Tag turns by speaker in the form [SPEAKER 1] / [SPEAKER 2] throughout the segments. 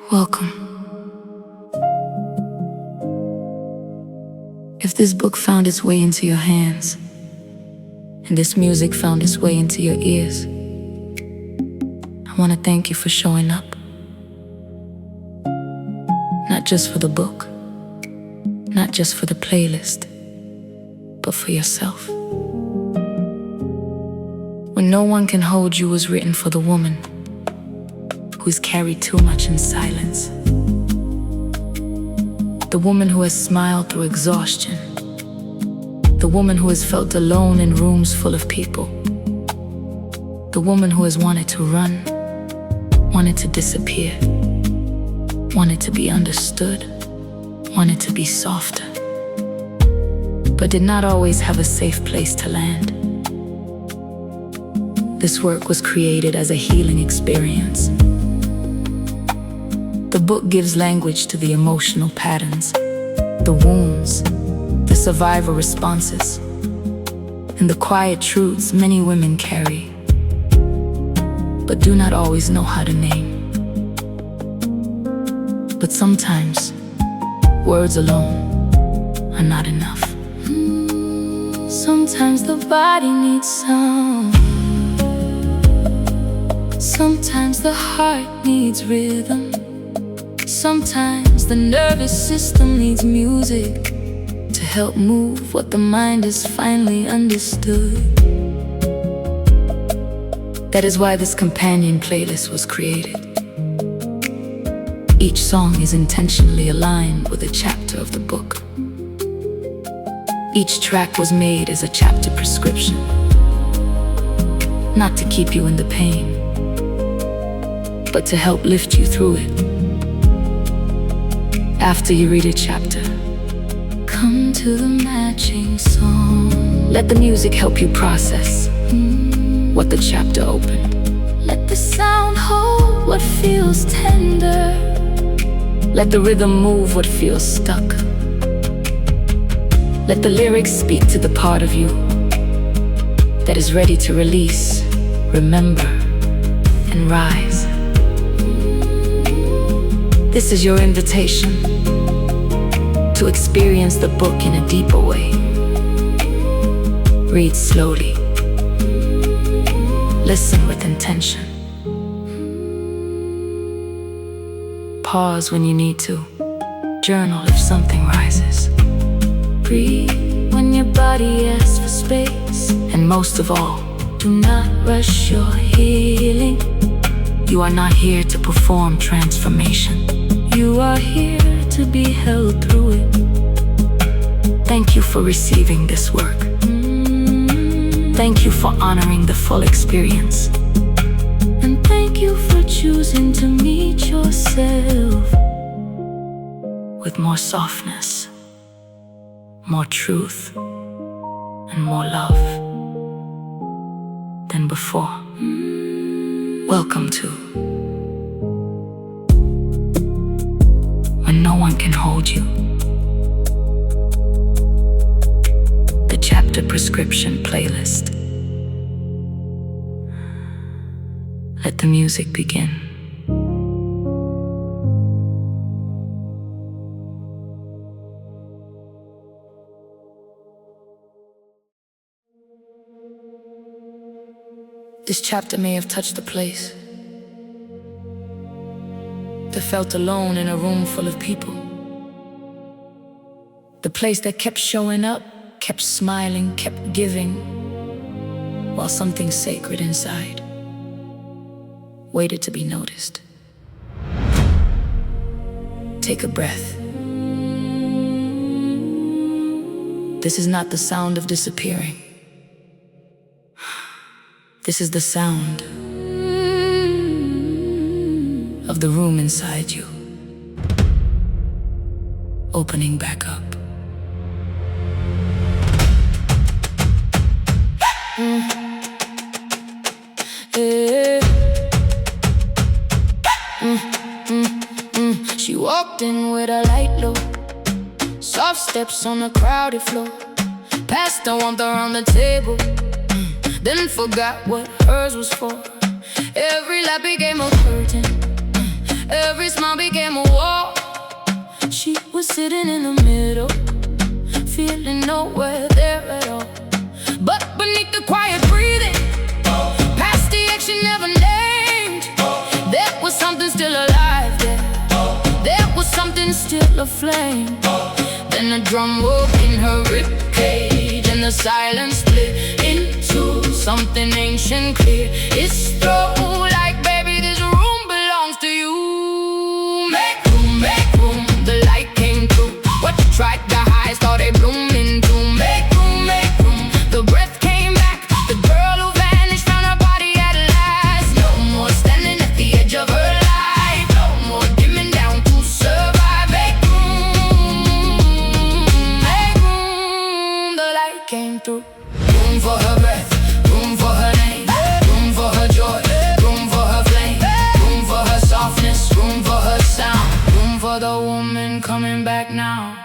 [SPEAKER 1] Welcome. If this book found its way into your hands, and this music found its way into your ears, I want to thank you for showing up. Not just for the book, not just for the playlist, but for yourself. When No One Can Hold You was written for the woman who's carried too much in silence. The woman who has smiled through exhaustion. The woman who has felt alone in rooms full of people. The woman who has wanted to run, wanted to disappear, wanted to be understood, wanted to be softer, but did not always have a safe place to land. This work was created as a healing experience. The book gives language to the emotional patterns, the wounds, the survivor responses, and the quiet truths many women carry, but do not always know how to name. But sometimes, words alone are not enough. Sometimes the body needs sound. Sometimes the heart needs rhythm. Sometimes the nervous system needs music to help move what the mind has finally understood. That is why this companion playlist was created. Each song is intentionally aligned with a chapter of the book. Each track was made as a chapter prescription, not to keep you in the pain, but to help lift you through it. After you read a chapter, come to the matching song. Let the music help you process what the chapter opened. Let the sound hold what feels tender. Let the rhythm move what feels stuck. Let the lyrics speak to the part of you that is ready to release, remember, and rise. This is your invitation to experience the book in a deeper way. Read slowly. Listen with intention. Pause when you need to. Journal if something rises. Breathe when your body asks for space. And most of all, do not rush your healing. You are not here to perform transformation. You are here to be held through it. Thank you for receiving this work. Thank you for honoring the full experience. And thank you for choosing to meet yourself with more softness, more truth, and more love than before. Welcome to When No One Can Hold You, the chapter prescription playlist. Let the music begin. This chapter may have touched a place that felt alone in a room full of people. The place that kept showing up, kept smiling, kept giving, while something sacred inside waited to be noticed. Take a breath. This is not the sound of disappearing. This is the sound of the room inside you opening back up. She walked in with a light low, soft steps on the crowded floor, passed the warmth around the table, then forgot what hers was for. Every lap became a curtain, every smile became a wall. She was sitting in the middle, feeling nowhere there at all. But beneath the quiet breathing, past the action never named, there was something still alive there. There was something still aflame. Then a drum woke in her ribcage, and the silence split into something ancient clear. It's throat like, baby, this room belongs to you. Make room, the light came through. What you tried to hide, saw they bloom into. Make room, the breath came back. The girl who vanished found her body at last. No more standing at the edge of her life, no more dimming down to survive. Make room, the light came through. Room for her breath, room for her name, room for her joy, room for her flame, room for her softness, room for her sound, room for the woman coming back now.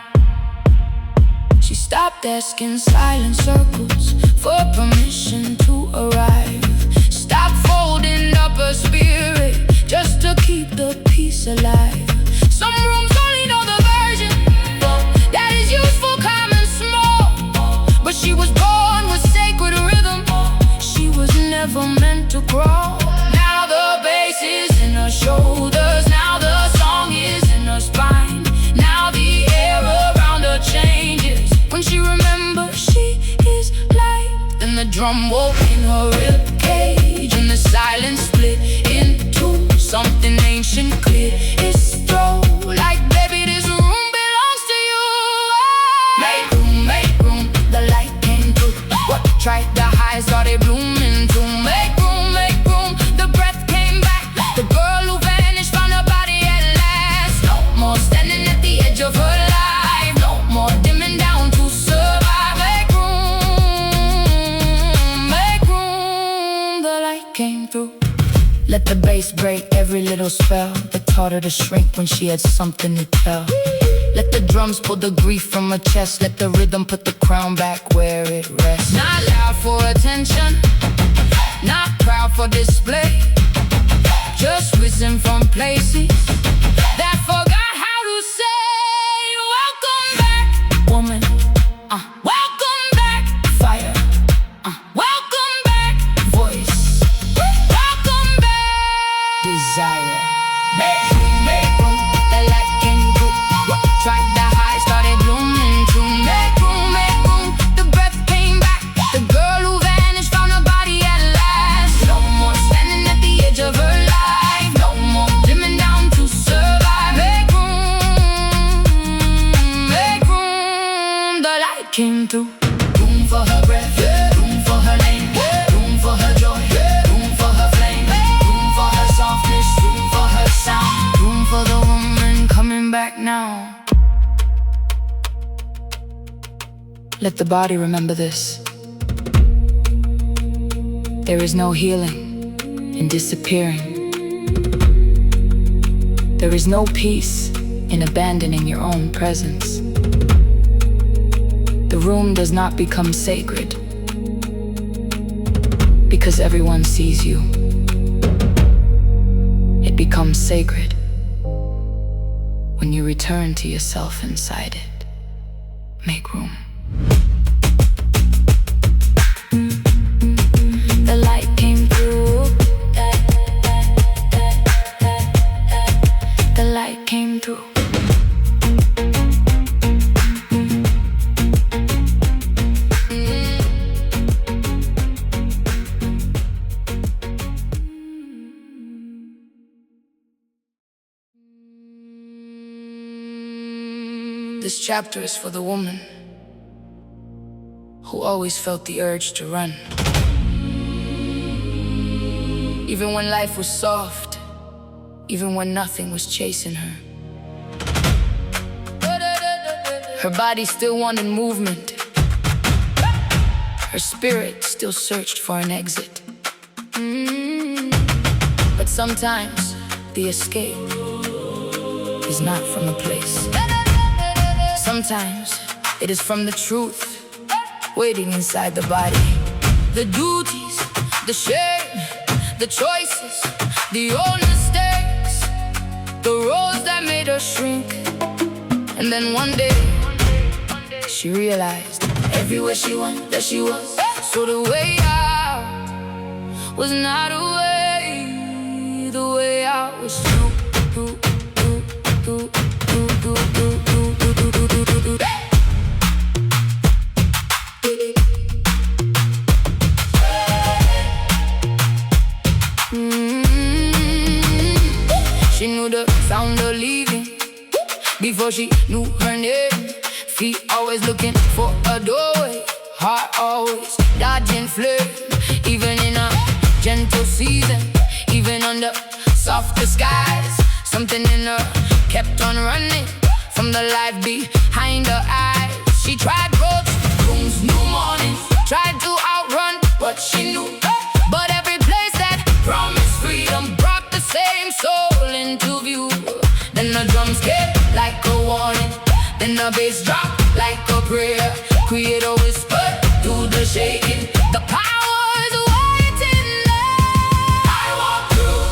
[SPEAKER 1] She stopped asking silent circles for permission to arrive. Stopped folding up her spirit just to keep the peace alive. Some rooms only know the version that is useful, calm and small, but she was born with sacred rhythm. She was never meant to crawl. Now the bass is in her shoulders, now the song is in her spine. Now the air around her changes. When she remembers she is light, then the drum woke in her ribcage, and the silence split into something ancient clear. It's throw like, baby, this room belongs to you. Make room, the light came through. What tried to hide, saw they bloom into. Make room, the breath came back. The girl who vanished found her body at last. No more standing at the edge of her life, no more dimming down to survive. Make room, the light came through. Let the bass break every little spell that taught her to shrink when she had something to tell. Let the drums pull the grief from her chest. Let the rhythm put the crown back where it rests. Not loud for attention, not proud for display, just risen from places that forgot how to say, welcome back, woman, welcome back, fire, welcome back, voice, welcome back, desire. Make room, the light came through. What tried to hide started blooming too. Make room, the breath came back. The girl who vanished found her body at last. No more standing at the edge of her life, no more dimming down to survive. Make room, the light came through. Room for her breath, room for her name, room for her joy, room for her flame, room for her softness, room for her sound, room for the woman coming back now. Let the body remember this. There is no healing in disappearing. There is no peace in abandoning your own presence. The room does not become sacred because everyone sees you. It becomes sacred when you return to yourself inside it. Make room. The light came through. The light came through. This chapter is for the woman who always felt the urge to run. Even when life was soft, even when nothing was chasing her. Her body still wanted movement. Her spirit still searched for an exit. But sometimes the escape is not from a place. Sometimes it is from the truth waiting inside the body. The duties, the shame, the choices, the old mistakes, the road shrink. And then one day, she realized everywhere she went, there she was. So the way out was not a way. The way out was through. She knew the sound of leaving before she knew her name. Feet always looking for a doorway, heart always dodging flame. Even in a gentle season, even under softer skies, something in her kept on running from the life behind her eyes. She tried roads, rooms, new mornings, tried to outrun what she knew, but every place that promised freedom brought the same soul into view. Then the drums came like a warning, then the bass dropped like a prayer. Creator whispered through the shaking, the power is waiting there. I walk through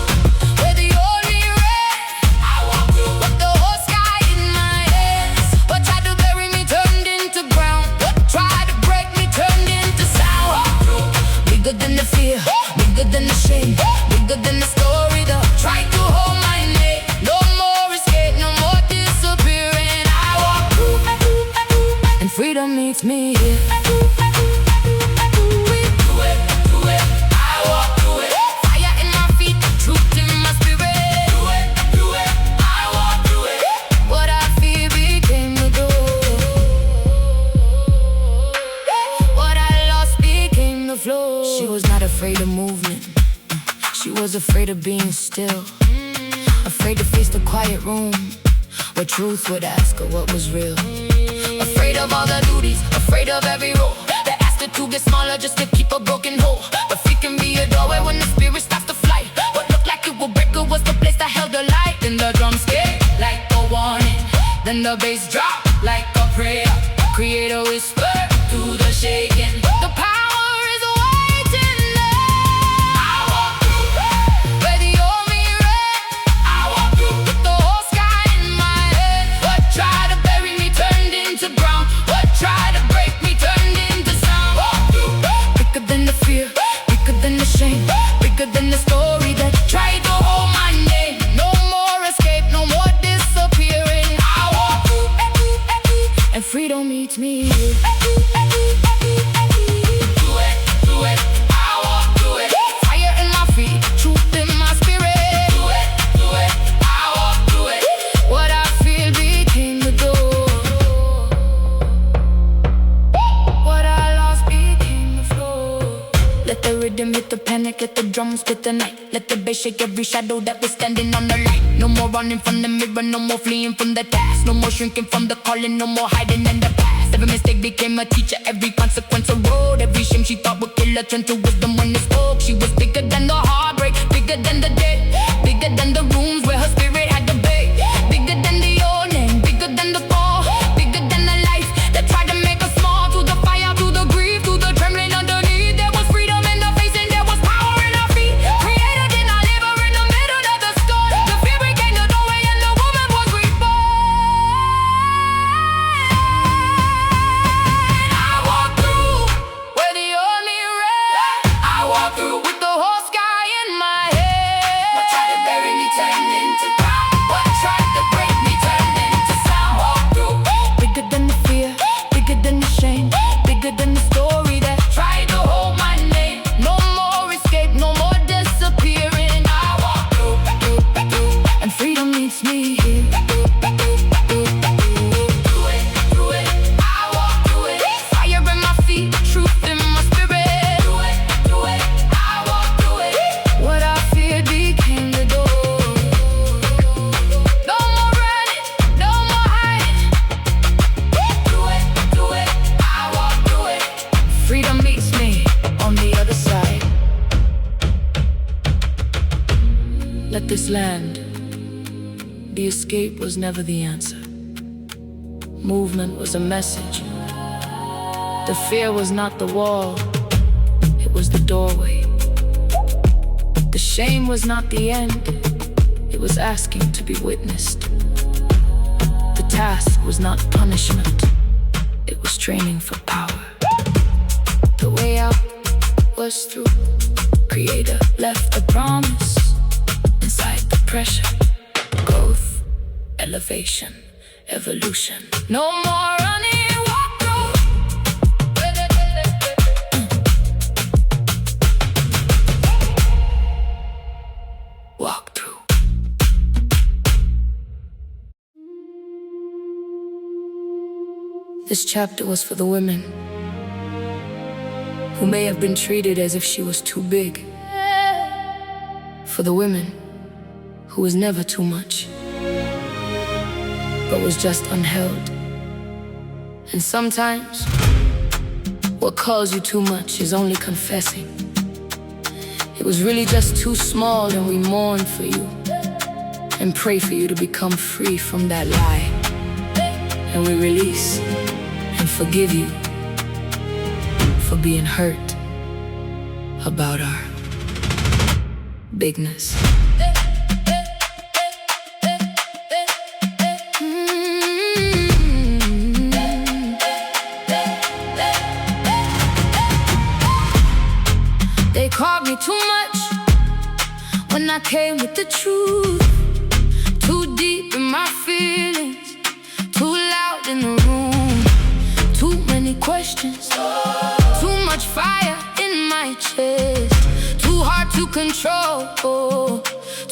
[SPEAKER 1] where the only rain. I walk through with the whole sky in my hands. What tried to bury me turned into ground. What tried to break me turned into sound. Walk through, bigger than the fear, bigger than the shame, bigger than the story that tried to hold my name. No more escape, no more disappearing. I walk through, and freedom meets me here. She was not afraid of movement. She was afraid of being still. Afraid to face the quiet room where truth would ask her what was real. Afraid of all the duties, afraid of every role that asked her to get smaller just to keep a broken hole. But feet can be a doorway when the spirit starts to fly. What looked like it would break her was the place that held her light. Then the drums came like a warning, then the bass dropped like a prayer. Creator whispered through the shaking, the power. Bigger than the story that tried to hold my name. No more escape, no more disappearing. I walk through, and freedom meets me here. Do it, I walk through it. Fire in my feet, truth in my spirit. Do it, I walk through it. What I feel became the door. What I lost became the floor. Let the rhythm hit the panic, let the drums spit the night. Let the bass shake every shadow that was standing on the light. No more running from the mirror, no more fleeing from the task. No more shrinking from the calling, no more hiding in the past. Every mistake became a teacher, every consequence a road. Every shame she thought would kill her turned to wisdom when it spoke. She was bigger than the heartbreak, bigger than the dead, bigger than the rooms where her spirit had to beg. Bigger than the old name, bigger than the fall, bigger than the life that tried to make us small. Through the fire, through the grief, through the trembling underneath, there was freedom in the face and there was power in our feet. Creator did not live her in the middle of the storm. The fear became the doorway and the woman was reborn. I walk through where the only rain. I walk through with the whole sky in my head. What tried to bury me turned into ground. What tried to break me turned into sound. Walk through, bigger than the fear, bigger than the shame, bigger than the story that tried to hold my name. No more escape, no more disappearing. I walk through, and freedom meets me here. Do it, I walk through it. Fire in my feet, truth in my spirit. Do it, I walk through it. What I feared became the door. No more running, no more hiding. Do it, I walk through it. Freedom meets me on the other side. Let this land. The escape was never the answer. Movement was a message. The fear was not the wall, it was the doorway. The shame was not the end, it was asking to be witnessed. task was not punishment, it was training for power. The way out was through. Creator left a promise inside the pressure. Growth, elevation, evolution. No more running, walk through. Walk through. This chapter was for the women who may have been treated as if she was too big. For the women who was never too much, but was just unheld. And sometimes, what calls you too much is only confessing. It was really just too small, and we mourn for you and pray for you to become free from that lie. And we release and forgive you for being hurt about our bigness. They called me too much when I came with the truth. Too deep in my feelings, too loud in the room. Too many questions, too much fire in my chest. Too hard to control,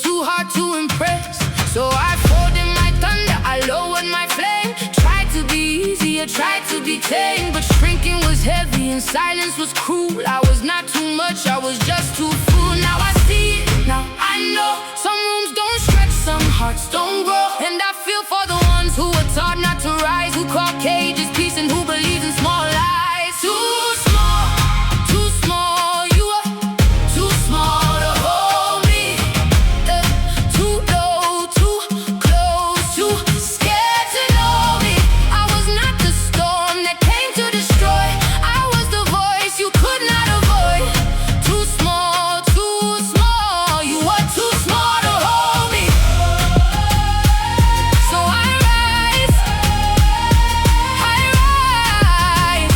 [SPEAKER 1] too hard to impress. So I folded my thunder, I lowered my flame. Tried to be easier, tried to be tame, but shrinking was heavy and silence was cruel. I was not too much, I was just too full. Now I see it, now I know. Some rooms don't stretch, some hearts don't grow. And I feel for the ones who were taught not to rise, who call cages peace and who believe in small lies. Too small, too small, you are too small to hold me. Too low, too close, too scared to know me. I was not the storm that came to destroy, I was the voice you could not avoid. Too small, you were too small to hold me. So I rise, I rise,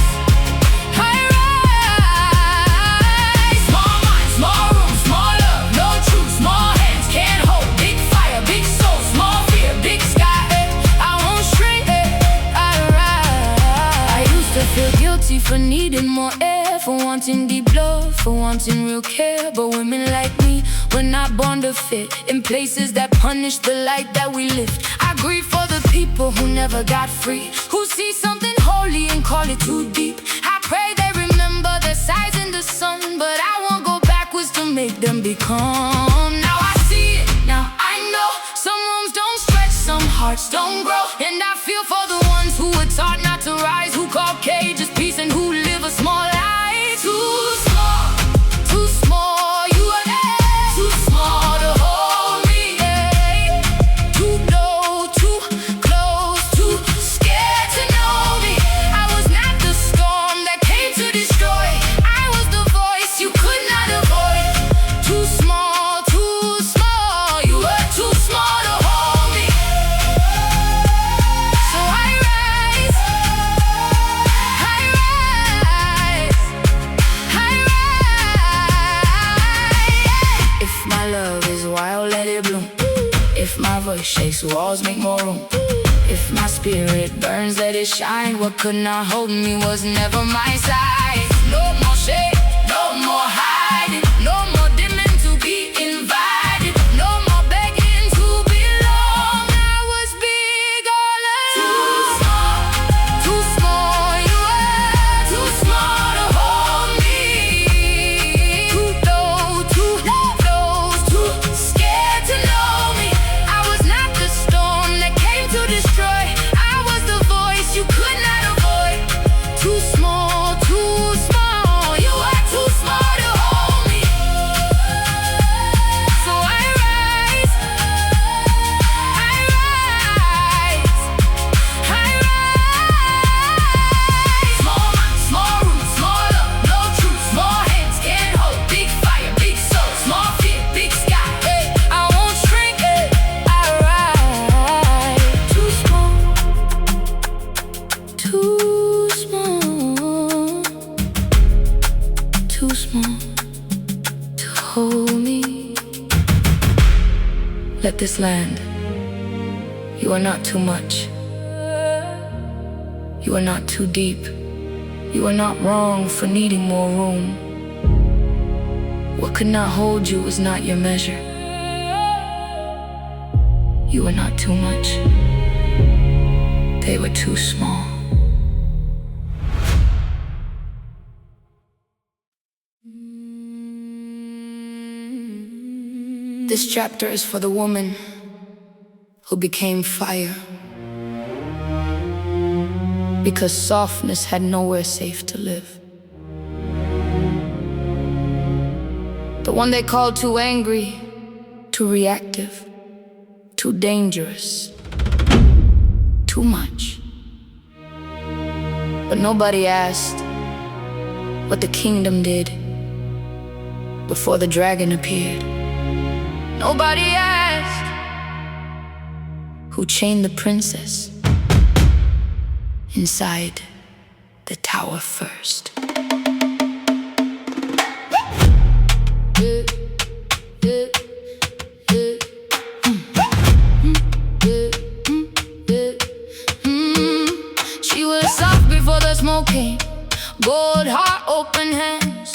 [SPEAKER 1] I rise. Small mind, small room, small love, no truth, small hands can't hold. Big fire, big soul, small fear, big sky. I won't shrink, I rise. I used to feel guilty for needing more air, for wanting deep love, for wanting real care. But women like me were not born to fit in places that punish the light that we lift. I grieve for the people who never got free, who see something holy and call it too deep. I pray they remember their size in the sun, but I won't go backwards to make them become. Now I see it, now I know. Some rooms don't stretch, some hearts don't grow. And I feel for the ones who were taught not to rise, who call cages peace and who live a small life. Too small, you are too small to hold me. Too low, too close, too scared to know me. I was not the storm that came to destroy, I was the voice you could not avoid. Too small, you were too small to hold me. So I rise, I rise, I rise. If my love is wild, let it bloom. If my voice shakes walls, make more room. If my spirit burns, let it shine. What could not hold me was never my side. No more shade, no more hiding, no more dimming to be invited, no more begging to belong. I was big all along. Too small, you were too small to hold me. Too low, too close, too scared to know me. I was not the storm that came to destroy, I was the voice you could not avoid. Too small, let this land. You are not too much. You are not too deep. You are not wrong for needing more room. What could not hold you was not your measure. You were not too much. They were too small. This chapter is for the woman who became fire, because softness had nowhere safe to live. The one they called too angry, too reactive, too dangerous, too much. But nobody asked what the kingdom did before the dragon appeared. Nobody asked who chained the princess inside the tower first. She was soft before the smoke came, gold heart, open hands.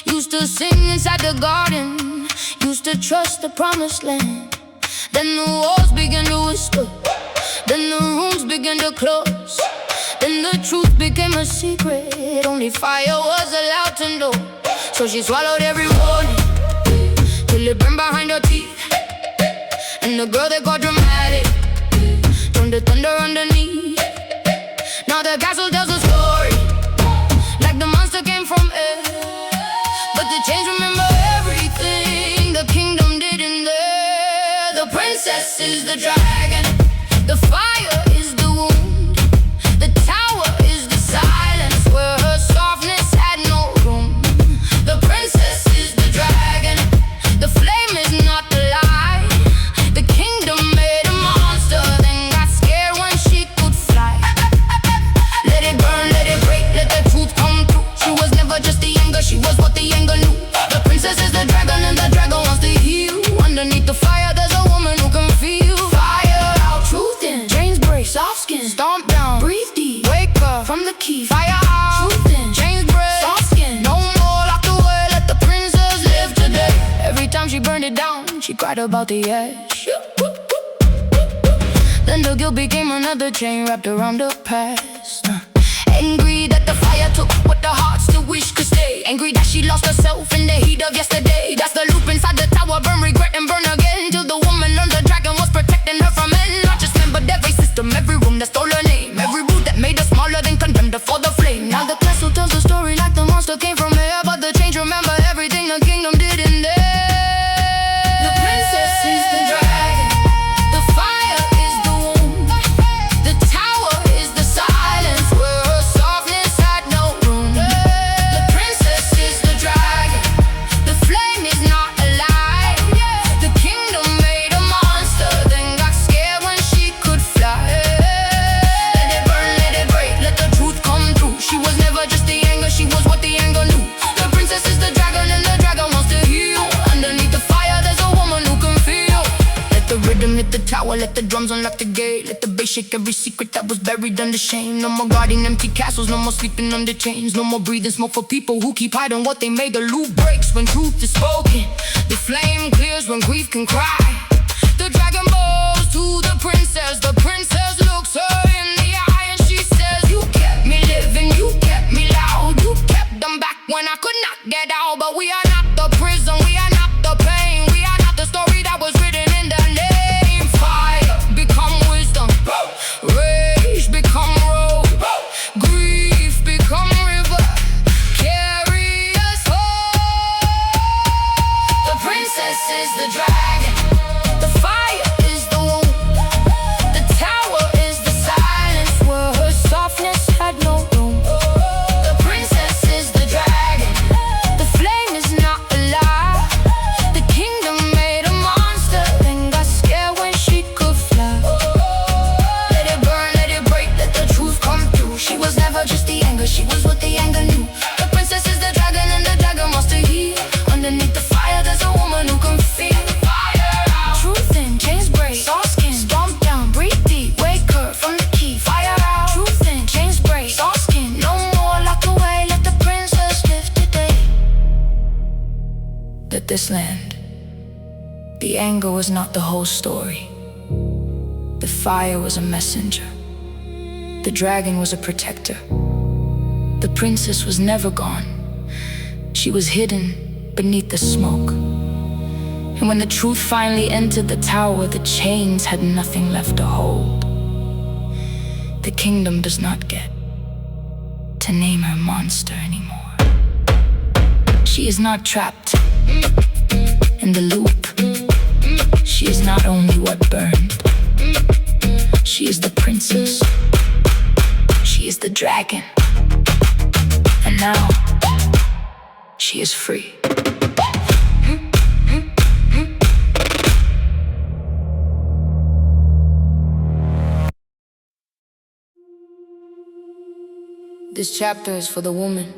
[SPEAKER 1] Used to sing inside the garden, used to trust the promised land. Then the walls began to whisper, then the rooms began to close. Then the truth became a secret, only fire was allowed to know. So she swallowed every warning till it burned behind her teeth. And the girl they got dramatic turned to thunder underneath. Now the castle tells a story like the monster came from air, but the chains remember everything the kingdom did in there. The princess is the dragon, the fire is the wound, the tower is the silence where her softness had no room. The princess is the dragon, the flame is not the lie. The kingdom made a monster, then got scared when she could fly. Let it burn, let it break, let the truth come through. She was never just the anger, she was what the anger knew. The princess is the dragon and the dragon wants to heal. Underneath the fire there's a woman who can feel fire out, truth in, chains break, soft skin, stomp down, breathe deep, wake up from the key. Fire out, truth in, chains break, soft skin, no more locked away, let the princess live today. Every time she burned it down, she cried about the ash. Then the guilt became another chain wrapped around her past. Angry that the fire took what the heart still wish could stay. Angry that she lost herself in the heat of yesterday. That's the loop inside the tower, burn, regret, and burn again. Till the woman learned the dragon was protecting her from men. Not just men, but every system, every room that stole her name, every root that made her smaller, then condemned her for the flame. Now the castle tells the story like the monster came from air, but the change remember everything the kingdom did in there. The princess is the dragon, the fire is the womb, the tower is the silence where her softness had no room. The princess is the dragon, the flame is not a lie. The kingdom made a monster, then got scared when she could fly. Let it burn, let it break, let the truth come through. She was never just the anger, she was what the anger knew. The princess is the dragon and the dragon wants to heal. Underneath the fire there's a woman who can feel. Let the rhythm hit the tower, let the drums unlock the gate. Let the bass shake every secret that was buried under shame. No more guarding empty castles, no more sleeping under chains. No more breathing smoke for people who keep hiding what they made. The loop breaks when truth is spoken, the flame clears when grief can cry. The dragon bows to the princess looks her in the eye and she says, you kept me living, you kept me loud, you kept them back when I could not get out. But we are not the prison, we are not the pain, we are not the story that was written in the name. Fire become wisdom, rage become road, grief become river, carry us home. The princess is the dragon, The anger was not the whole story. The fire was a messenger. The dragon was a protector. The princess was never gone. She was hidden beneath the smoke. And when the truth finally entered the tower, the chains had nothing left to hold. The kingdom does not get to name her monster anymore. She is not trapped in the loop. She is not only what burned. She is the princess. She is the dragon. And now, she is free. This chapter is for the woman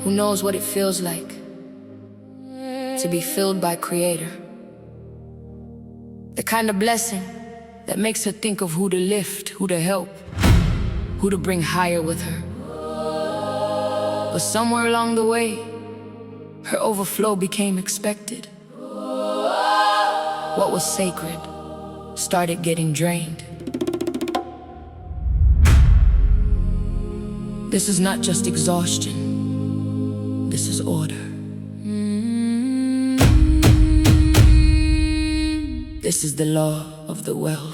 [SPEAKER 1] who knows what it feels like to be filled by Creator. The kind of blessing that makes her think of who to lift, who to help, who to bring higher with her. But somewhere along the way, her overflow became expected. What was sacred started getting drained. This is not just exhaustion. This is order. This is the law of the well.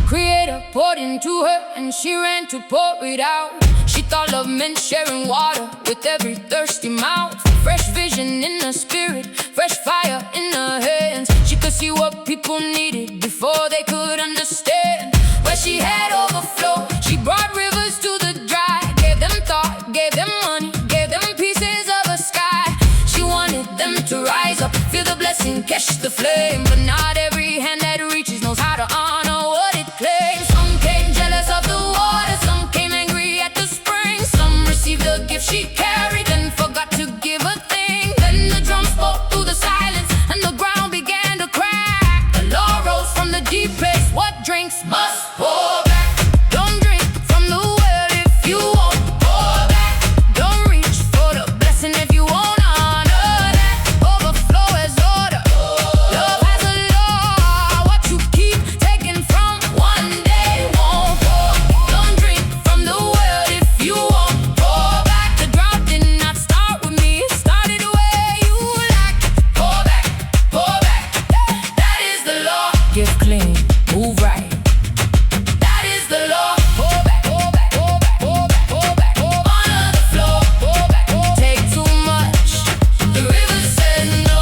[SPEAKER 1] Creator poured into her and she ran to pour it out. She thought love meant sharing water with every thirsty mouth. Fresh vision in her spirit, fresh fire in her hands. She could see what people needed before they could understand. Where she had overflow, she brought rivers to the dry. Gave them thought, gave them money, gave them pieces of a sky. She wanted them to rise up, feel the blessing, catch the flame. But not every hand that reaches knows how to honor what it claims. Some came jealous of the water, some came angry at the spring. Some received the gift she carried and forgot to give a thing. Then the drum spoke through the silence and the ground began to crack. The law rose from the deep place. What drinks must pour back. Don't drink from the well if you won't pour back. Don't reach for the blessing if you won't honor that. Overflow has order. Love has a law. What you keep taking from one day won't pour. Don't drink from the well if you won't pour back. The drought did not start with me, it started where you lack. Pour back, pour back. That is the law. Give clean, move right. That is the law. Pour back, pour back, pour back, pour back, pour back. Honor the flow. Pour back, take too much. The river said no.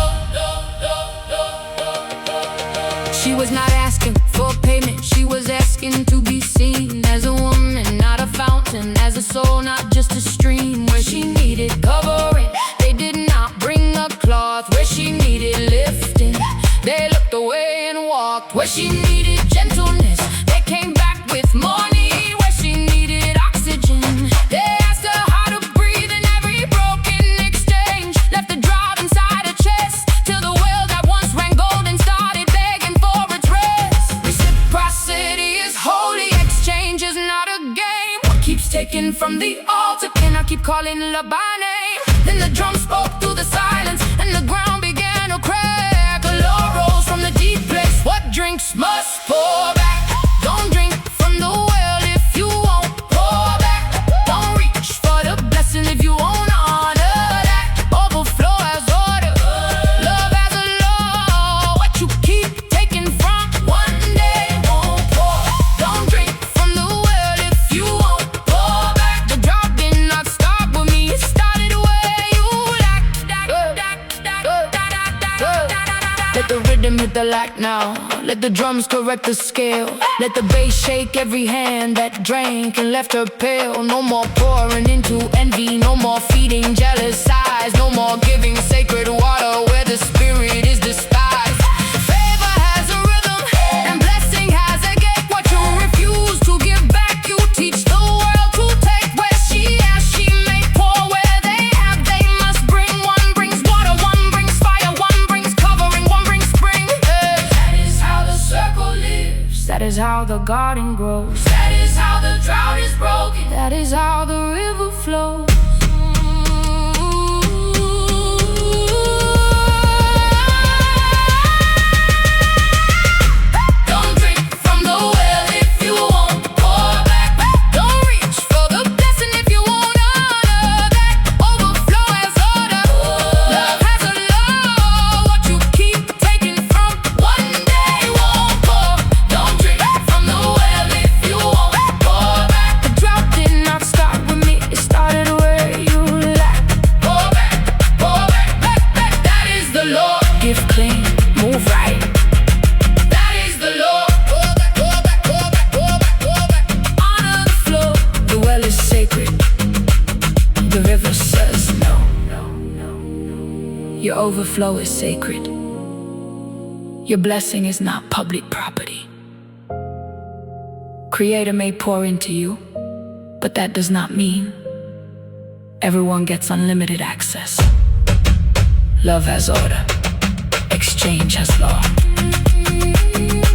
[SPEAKER 1] She was not asking for payment. She was asking to be seen as a woman, not a fountain, as a soul, not just a stream. Where she needed covering, they did not bring a cloth. Where she needed lifting, they looked away and walked. Where she needed gentleness, they came back with more need. Where she needed oxygen, they asked her how to breathe. And every broken exchange left a drought inside her chest, till the well that once ran golden started begging for its rest. Reciprocity is holy, exchange is not a game. What keeps taken from the altar can I keep calling love by name? Then the drum spoke through the silence and the ground began to crack. A law rose from the deep place. What drinks must pour back. Don't drink from the well if you won't pour back. Don't reach for the blessing if you won't honor that. Overflow has order. Love has a law. What you keep taking from one day won't pour. Don't drink from the well if you won't pour back. The drought did not start with me, it started where you lack. Let the rhythm hit the lack now. Let the drums correct the scale. Let the bass shake every hand that drank and left her pale. No more pouring into envy, no more feeding jealous eyes, no more giving sacred water where the spirit is despised. Favor has a rhythm and blessing has a gate. What you refuse to give back, you teach the world to take. Where she has, she may pour. Where they have, they must bring. One brings water, one brings is how the garden grows. That is how the drought is broken. That is how the river flows. Give clean, move right. That is the law. Honor the flow. The well is sacred. The river says no. Your overflow is sacred. Your blessing is not public property. Creator may pour into you, but that does not mean everyone gets unlimited access. Love has order. Exchange has law.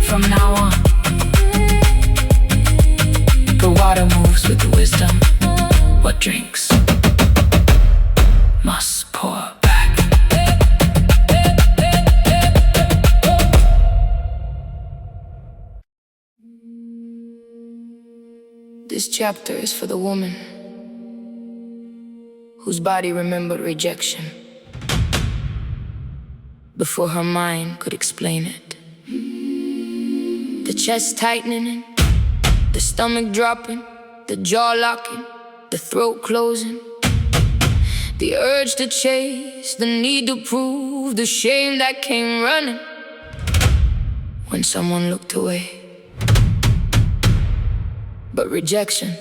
[SPEAKER 1] From now on, the water moves with the wisdom. What drinks must pour back. This chapter is for the woman whose body remembered rejection before her mind could explain it. The chest tightening, the stomach dropping, the jaw locking, the throat closing. The urge to chase, the need to prove, the shame that came running when someone looked away. But rejection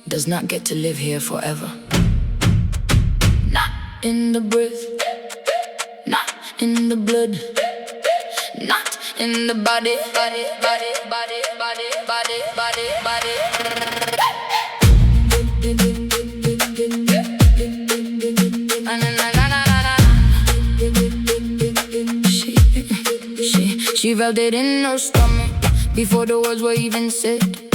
[SPEAKER 1] does not get to live here forever. Not in the breath, not in the blood, not in the body, body, body, body, body, body, body, body. She felt it in her stomach before the words were even said.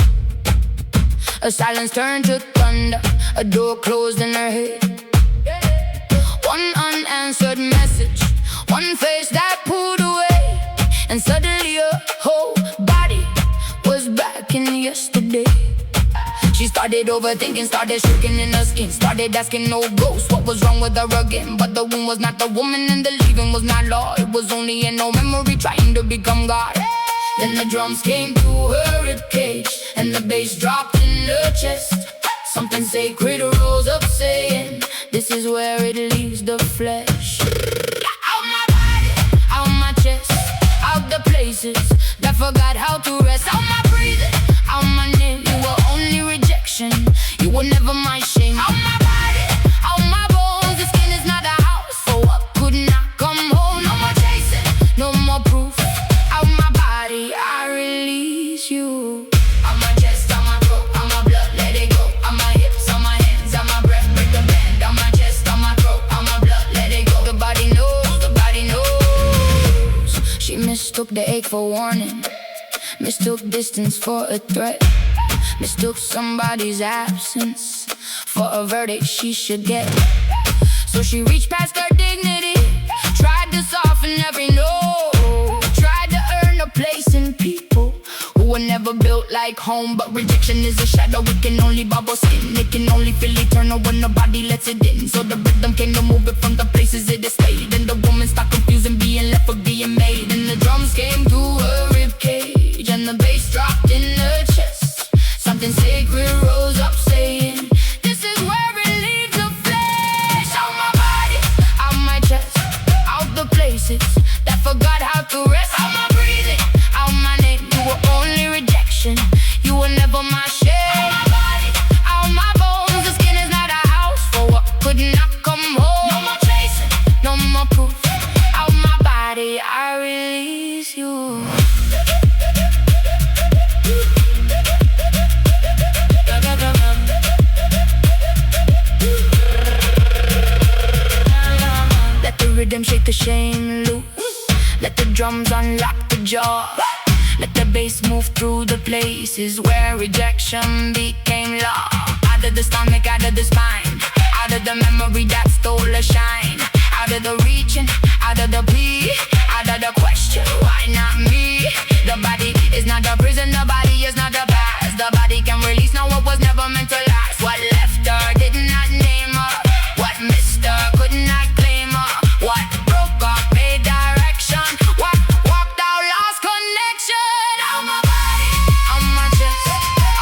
[SPEAKER 1] A silence turned to thunder, a door closed in her head. One unanswered message, one face that pulled away, and suddenly her whole body was back in yesterday. She started overthinking, started shaking in her skin, started asking no ghost what was wrong with her again. But the wound was not the woman and the leaving was not law. It was only an old memory trying to become God. Then the drums came through her ribcage and the bass dropped in her chest. Something sacred rose up saying, this is where it leaves the flesh. Out my body, out my chest, out the places that forgot how to rest. Out my breathing, out my name. You were only rejection, you were never my shame. Out my body, out my bones. The skin is not a house, so what could not come home. No more chasing, no more proof. Out my body, I release you. Out my chest, out my throat, out my blood, let it go. Out my hips, out my hands, out my breath, break the band. Out my chest, out my throat, out my blood, let it go. The body knows, the body knows. She mistook the ache for warning, mistook distance for a threat, mistook somebody's absence for a verdict she should get. So she reached past her dignity, tried to soften every no, tried to earn a place in people who were never built like home. But rejection is a shadow, it can only bubble skin, it can only feel eternal when the body lets it in. So the rhythm came to move it from the places it has stayed, and the woman stopped confused and being left for being made. And the drums came through her ribcage and the bass dropped in her chest. Something sacred rose up saying, this is where it leaves the flesh. Out my body, out my chest, out the places that forgot how to rest. Out my breathing, out my name. You were only rejection, you were never my shame. Out my body, out my bones. The skin is not a house for what could not come home. No more chasing, no more proof. Out my body, I release you. Let the rhythm shake the shame loose, let the drums unlock the jaw. Let the bass move through the places where rejection became law. Out of the stomach, out of the spine, out of the memory that stole a shine. Out of the reaching, out of the plea, out of the question, why not me? The body is not a prison, the body is not the past. The body can release now what was never meant to last. What left her did not name her. What missed her could not claim her. What broke off made direction. What walked out lost connection. Out my body, on my chest,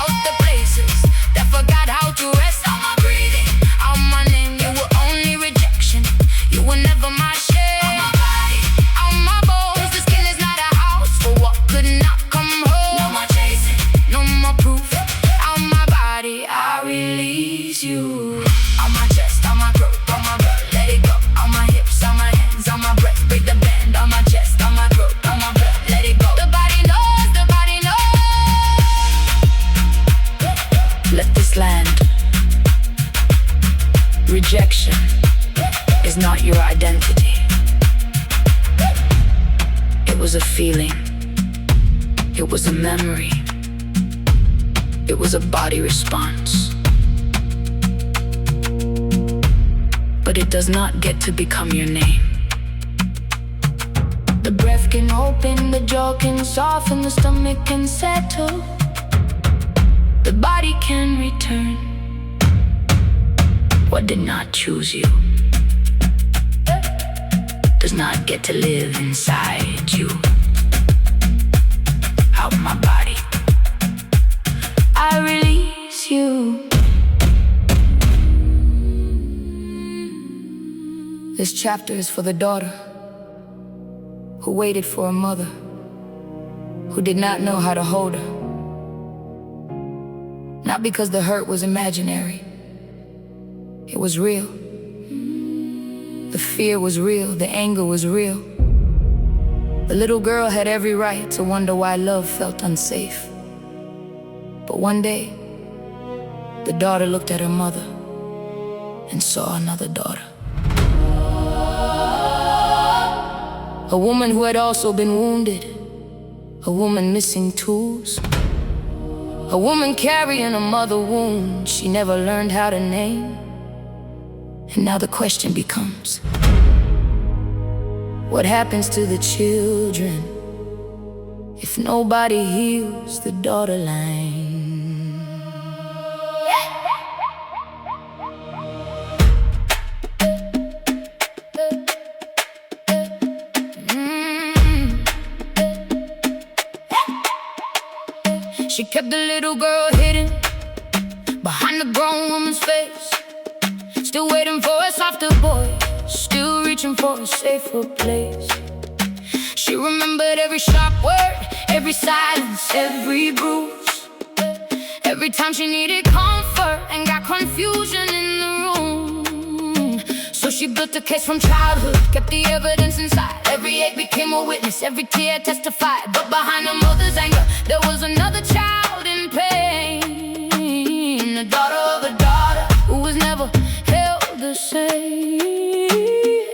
[SPEAKER 1] out the places that forgot how to rest. Out my breathing, out my name, you were only rejection. You were never my share. Out my body, out my bones, the skin is not a house for what could not come home. No more chasing, no more proof. Out my body, I release you. On my chest, on my throat, on my blood, let it go. On my hips, on my hands, on my breath, break the band. On my chest, on my throat, on my blood, let it go. The body knows, the body knows. Let this land. Rejection is not your identity. It was a feeling. It was a memory. It was a body response. But it does not get to become your name. The breath can open, the jaw can soften, the stomach can settle, the body can return. What did not choose you does not get to live inside you. Out my body, I release you. This chapter is for the daughter who waited for a mother who did not know how to hold her. Not because the hurt was imaginary. It was real. The fear was real, the anger was real. The little girl had every right to wonder why love felt unsafe. But one day, the daughter looked at her mother and saw another daughter. A woman who had also been wounded. A woman missing tools. A woman carrying a mother wound she never learned how to name. And now the question becomes, what happens to the children if nobody heals the daughter line? She kept the little girl hidden behind the grown woman's face, still waiting for a softer voice, still reaching for a safer place. She remembered every sharp word, every silence, every bruise, every time she needed comfort and got confusion in the room. So she built a case from childhood, kept the evidence inside. Every ache became a witness, every tear testified. But behind her mother's anger, there was another child in pain. The daughter of a daughter who was never held the same.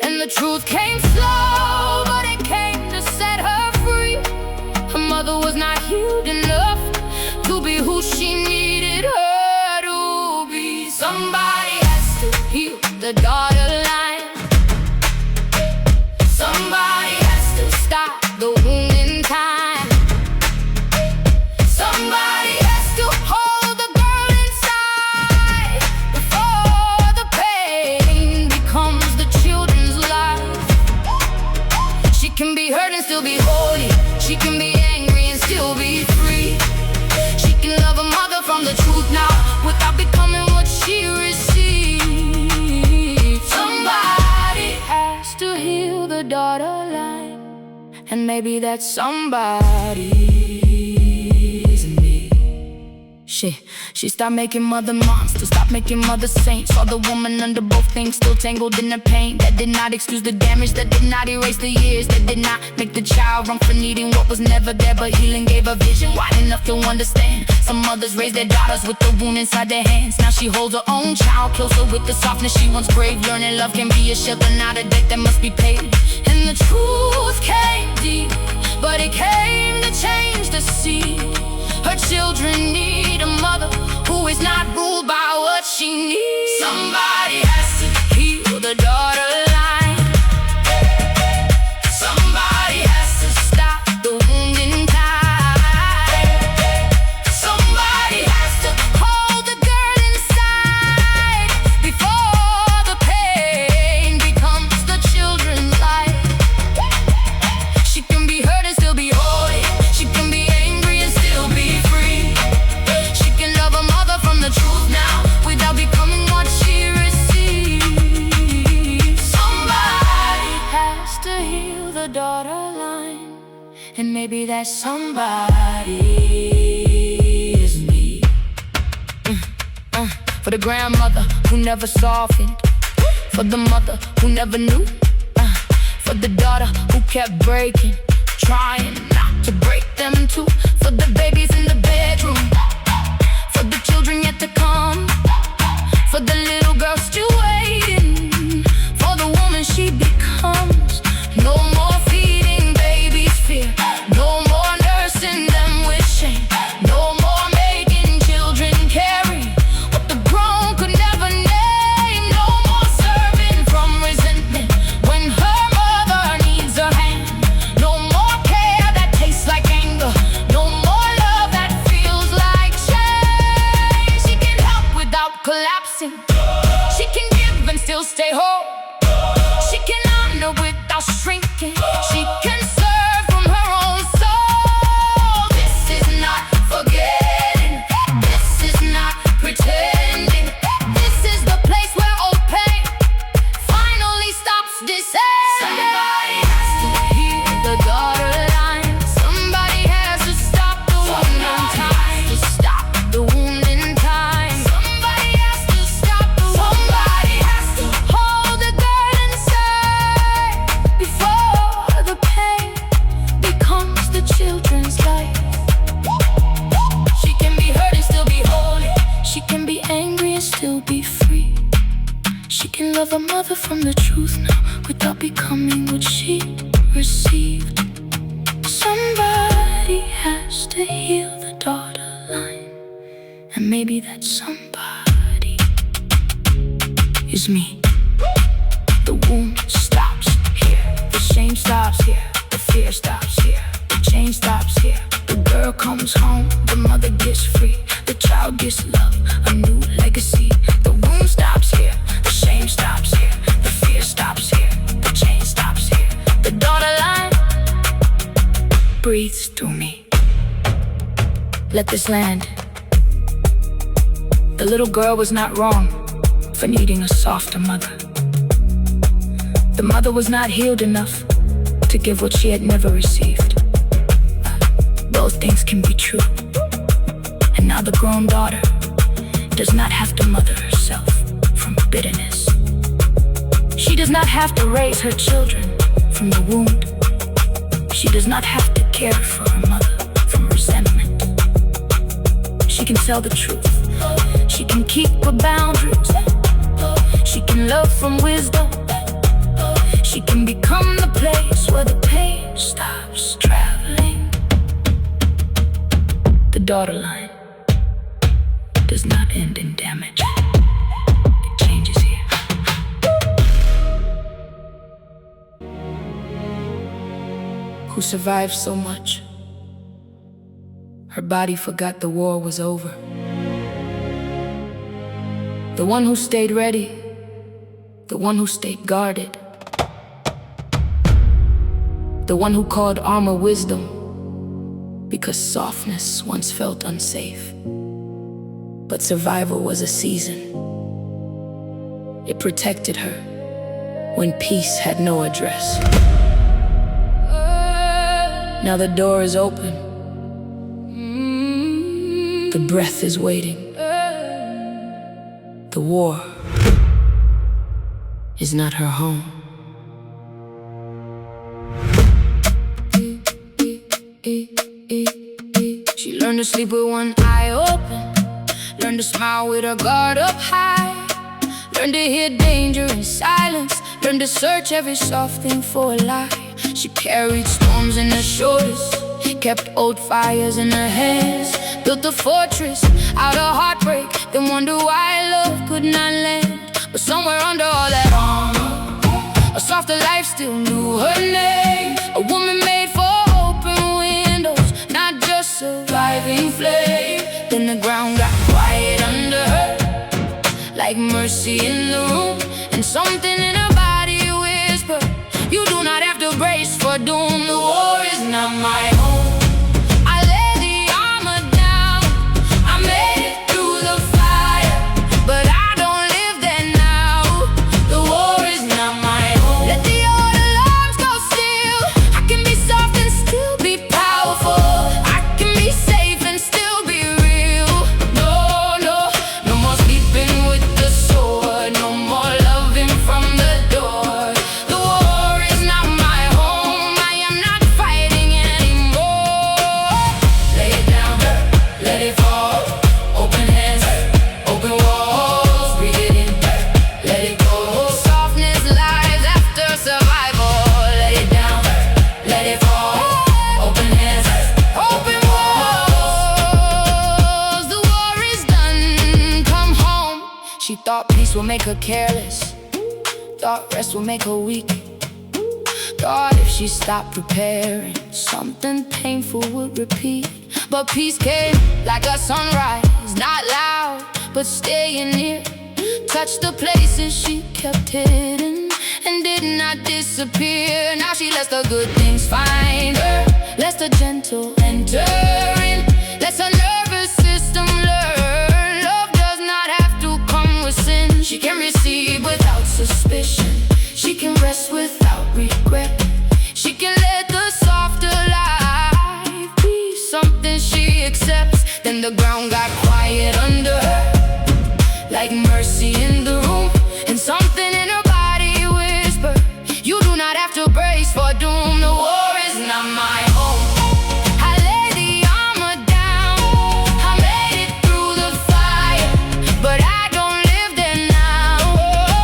[SPEAKER 1] And the truth came slow, but it came to set her free. Her mother was not healed enough to be who she needed her to be. Somebody has to heal the daughter line. Somebody has to stop the wound in time. Somebody has to hold the girl inside before the pain becomes the children's life. She can be hurt and still be holy. She can be angry and still be free. She can love a mother from the truth now without becoming what she received. Somebody has to heal the daughter line, and maybe that somebody is me. She stopped making mother monsters, stopped making mother saints. Saw the woman under both things, still tangled in the pain. That did not excuse the damage, that did not erase the years, that did not make the child run for needing what was never there. But healing gave her vision wide enough to understand. Some mothers raise their daughters with the wound inside their hands. Now she holds her own child closer with the softness she once craved. Learning love can be a shelter, not a debt that must be paid. And the truth came deep, but it came to change the children need a mother who is not ruled by what she needs. Somebody has to heal the daughter line. Somebody has to stop the wounding tide. Somebody has to hold the girl inside before the pain becomes the children's life. She can be hurt and still be holy. She can be angry and still be free. She can love a mother from the truth now without becoming what she receives. Somebody has to heal the daughter line, and maybe that somebody is me. For the grandmother who never softened, for the mother who never knew, for the daughter who kept breaking, trying not to break them too. For the babies in the bedroom, for the children yet to come, for the little girl still waiting, for the woman she becomes. No more feeding babies fear, no more nursing them with shame, no more making children carry what the grown could never name. No more serving from resentment when her mother needs a hand. No more care that tastes like anger, no more love that feels like shame. She can help without collapsing, she can give and still stay whole. She can honor without shrinking, she can serve from her own soul. This is not forgetting, this is not pretending. This is the place where old pain finally stops descending. Somebody has to heal the daughter line. Somebody has to stop the wounding time. To stop the wounding time. Somebody has to stop the wounding. Somebody has to hold the girl inside before the pain becomes the children's life. She can be hurt and still be holy. She can be angry and still be free. She can love a mother from the truth now without becoming what she received. Somebody has to heal the daughter line, and maybe that somebody is me. The wound stops here, the shame stops here, the fear stops here, the change stops here. The girl comes home, the mother gets free, the child gets love, a new legacy. The wound stops here, the shame stops here, the fear stops here, the change stops here. The daughter line breathes through me. Let this land. The little girl was not wrong for needing a softer mother. The mother was not healed enough to give what she had never received. Both things can be true. And now the grown daughter does not have to mother herself from bitterness. She does not have to raise her children from the wound. She does not have to care for her mother from resentment. She can tell the truth. She can keep her boundaries. She can love from wisdom. She can become the place where the pain stops traveling. The daughter line does not end in damage. It changes here. Who survived so much? Her body forgot the war was over. The one who stayed ready, the one who stayed guarded, the one who called armor wisdom, because softness once felt unsafe. But survival was a season. It protected her when peace had no address. Now the door is open. The breath is waiting. The war is not her home. She learned to sleep with one eye open, learned to smile with her guard up high, learned to hear danger in silence, learned to search every soft thing for a lie. She carried storms in her shoulders, kept old fires in her hands, built a fortress out of heartbreak, then wonder why love could not land. But somewhere under all that armor, a softer life still knew her name. A woman made for open windows, not just surviving flame. Then the ground got quiet under her, like mercy in the room, and something in her body whispered, you do not have to brace for doom. The war is not my home. I lay the armor down, I made it through the fire, but I don't live there now. The war is not my home. Let the old alarms go still. I can be soft and still be powerful. I can be safe and still be real. No, no, no more sleeping with the sword, no more loving from the door. The war is not my home. I am not fighting anymore. Lay it down, let it fall. Open hands, open walls. Breathe it in, let it go. Softness lies after survival. Let it down, let it fall. Open hands, open walls. The war is done, come home. She thought peace will make her careless, thought rest will make her weak. God, if she stopped preparing, something painful would repeat. But peace came like a sunrise, not loud, but staying near. Touched the places she kept hidden and did not disappear. Now she lets the good things find her, lets the gentle enter in, lets her nervous system learn love does not have to come with sin. She can receive without suspicion, she can rest without regret. She can let the softer life be something she accepts. Then the ground got quiet under her, like mercy in the room, and something in her body whispered, you do not have to brace for doom. The war is not my home. I lay the armor down, I made it through the fire, but I don't live there now.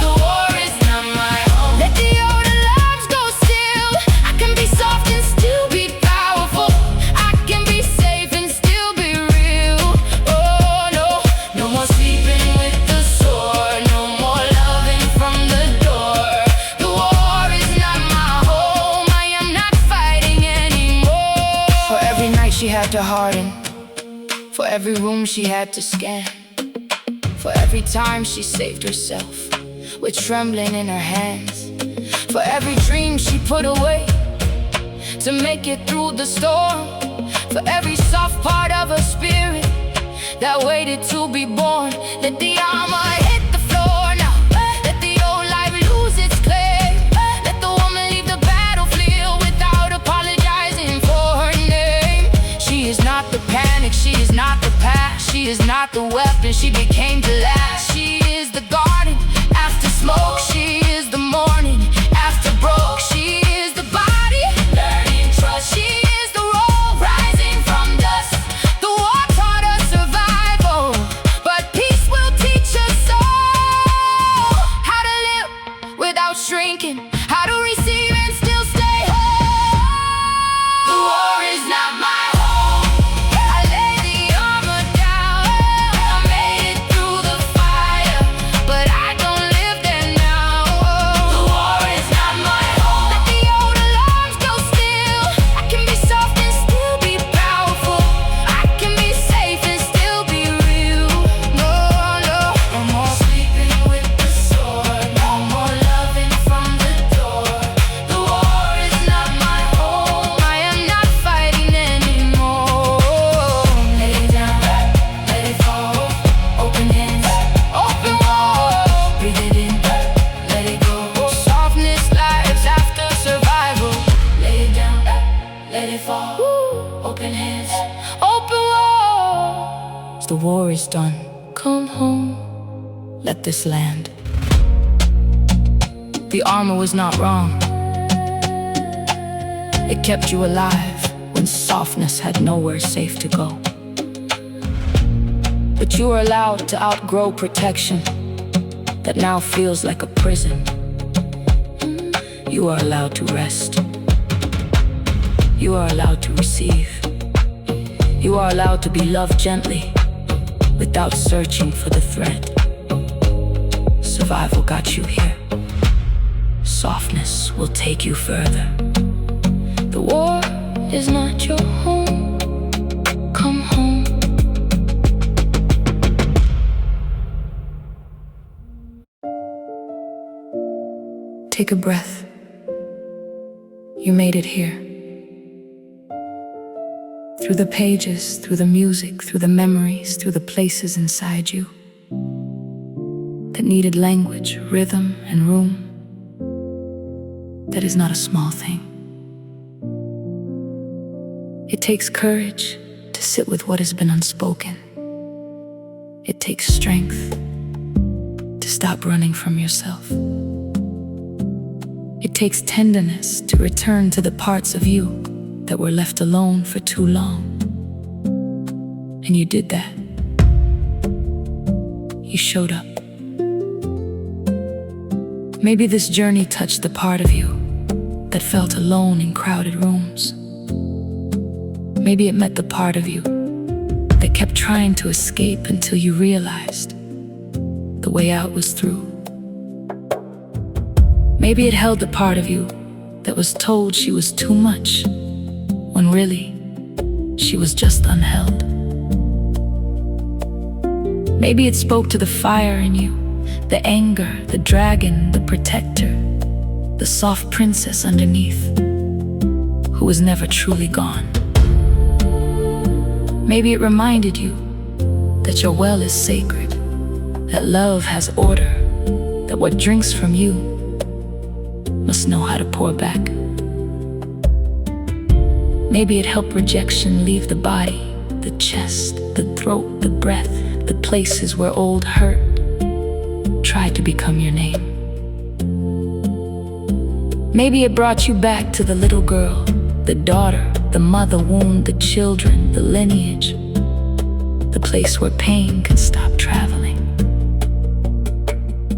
[SPEAKER 1] The war is not my home. Let the old alarms go still. I can be soft and still be powerful. I can be safe and still be real. Oh no, no more sleeping with the sword, no more loving from the door. The war is not my home. I am not fighting anymore. For every night she had to harden, for every room she had to scan, for every time she saved herself with trembling in her hands, for every dream she put away to make it through the storm, for every soft part of her spirit that waited to be born. Let the armor hit the floor now, let the old life lose its claim. Let the woman leave the battlefield without apologizing for her name. She is not the panic, she is not the past, she is not the weapon she became to last. She is the garden after smoke, she is the morning after broke. She is the body learning trust, she is the role rising from dust. The war taught us survival, but peace will teach us all how to live without shrinking, how to receive and still stay whole. The war is not my home. I lay the armor down, I made it through the fire, but I don't live there now. The war is not my home. Let the old alarms go still. I can be soft and still be powerful. I can be safe and still be real. No, no, no more sleeping with the sword, no more loving from the door. The war is not my home. I am not fighting anymore. Lay it down, let it fall. Open hands, open walls. Breathe it in, let it go. Softness lies after survival. Lay it down, let it fall. Open hands, open walls. The war is done. Come home, let this land. The armor was not wrong. It kept you alive when softness had nowhere safe to go. But you were allowed to outgrow protection that now feels like a prison. You are allowed to rest. You are allowed to receive. You are allowed to be loved gently, without searching for the thread. Survival got you here. Softness will take you further. The war is not your home. Come home. Take a breath. You made it here. Through the pages, through the music, through the memories, through the places inside you that needed language, rhythm, and room. That is not a small thing. It takes courage to sit with what has been unspoken. It takes strength to stop running from yourself. It takes tenderness to return to the parts of you that were left alone for too long. And you did that. You showed up. Maybe this journey touched the part of you that felt alone in crowded rooms. Maybe it met the part of you that kept trying to escape until you realized the way out was through. Maybe it held the part of you that was told she was too much, when really, she was just unheld. Maybe it spoke to the fire in you, the anger, the dragon, the protector, the soft princess underneath, who was never truly gone. Maybe it reminded you that your well is sacred, that love has order, that what drinks from you must know how to pour back. Maybe it helped rejection leave the body, the chest, the throat, the breath, the places where old hurt tried to become your name. Maybe it brought you back to the little girl, the daughter, the mother wound, the children, the lineage, the place where pain can stop traveling.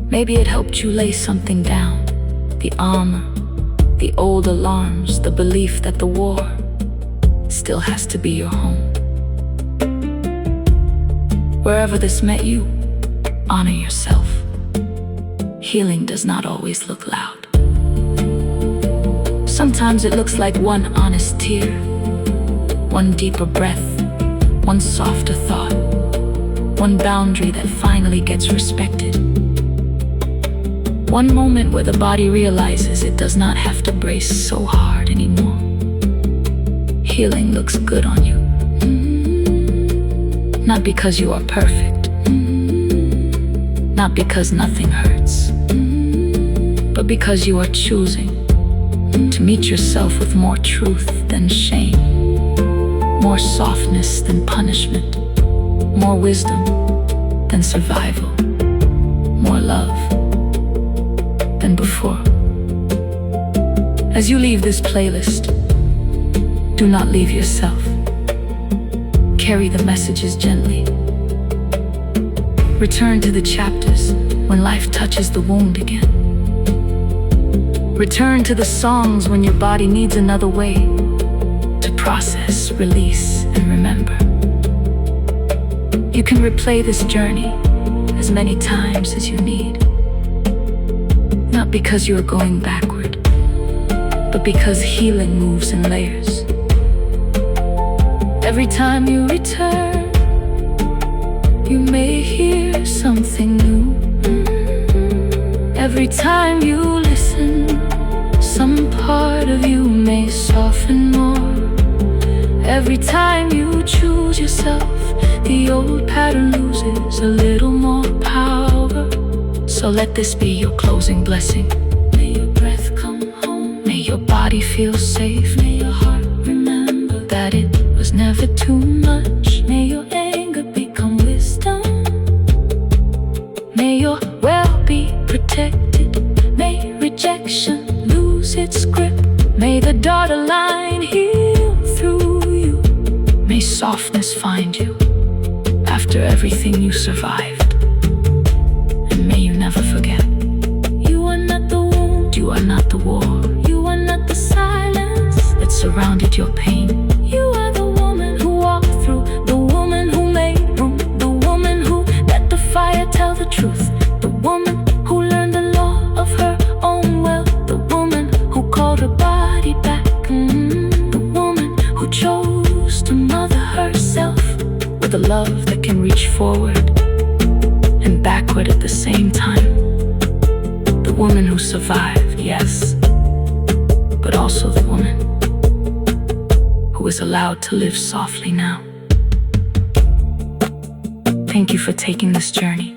[SPEAKER 1] Maybe it helped you lay something down, the armor, the old alarms, the belief that the war still has to be your home. Wherever this met you, honor yourself. Healing does not always look loud. Sometimes it looks like one honest tear, one deeper breath, one softer thought, one boundary that finally gets respected. One moment where the body realizes it does not have to brace so hard anymore. Healing looks good on you. Not because you are perfect, not because nothing hurts, but because you are choosing to meet yourself with more truth than shame, more softness than punishment, more wisdom than survival, more love than before. As you leave this playlist, do not leave yourself. Carry the messages gently. Return to the chapters when life touches the wound again. Return to the songs when your body needs another way to process, release, and remember. You can replay this journey as many times as you need. Not because you are going backward, but because healing moves in layers. Every time you return, you may hear something new. Every time you listen, some part of you may soften more. Every time you choose yourself, the old pattern loses a little more power. So let this be your closing blessing. May your breath come home. May your body feel safe. May your heart remember that it was never too much. May your anger become wisdom. May your well be protected. May rejection lose its grip. May the dotted line heal through you. May softness find you after everything you survived. And may you never forget, you are not the wound, you are not the war, you are not the silence that surrounded your pain. You are the woman who walked through the love that can reach forward and backward at the same time. The woman who survived, yes, but also the woman who is allowed to live softly now. Thank you for taking this journey.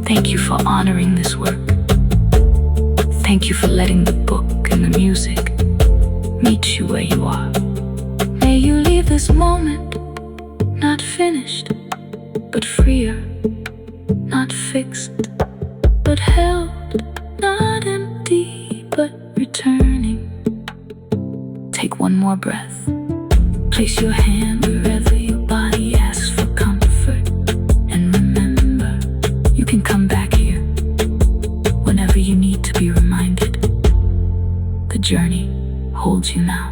[SPEAKER 1] Thank you for honoring this work. Thank you for letting the book and the music meet you where you are. May you leave this moment not finished, but freer, not fixed, but held, not empty, but returning. Take one more breath. Place your hand wherever your body asks for comfort. And remember, you can come back here whenever you need to be reminded. The journey holds you now.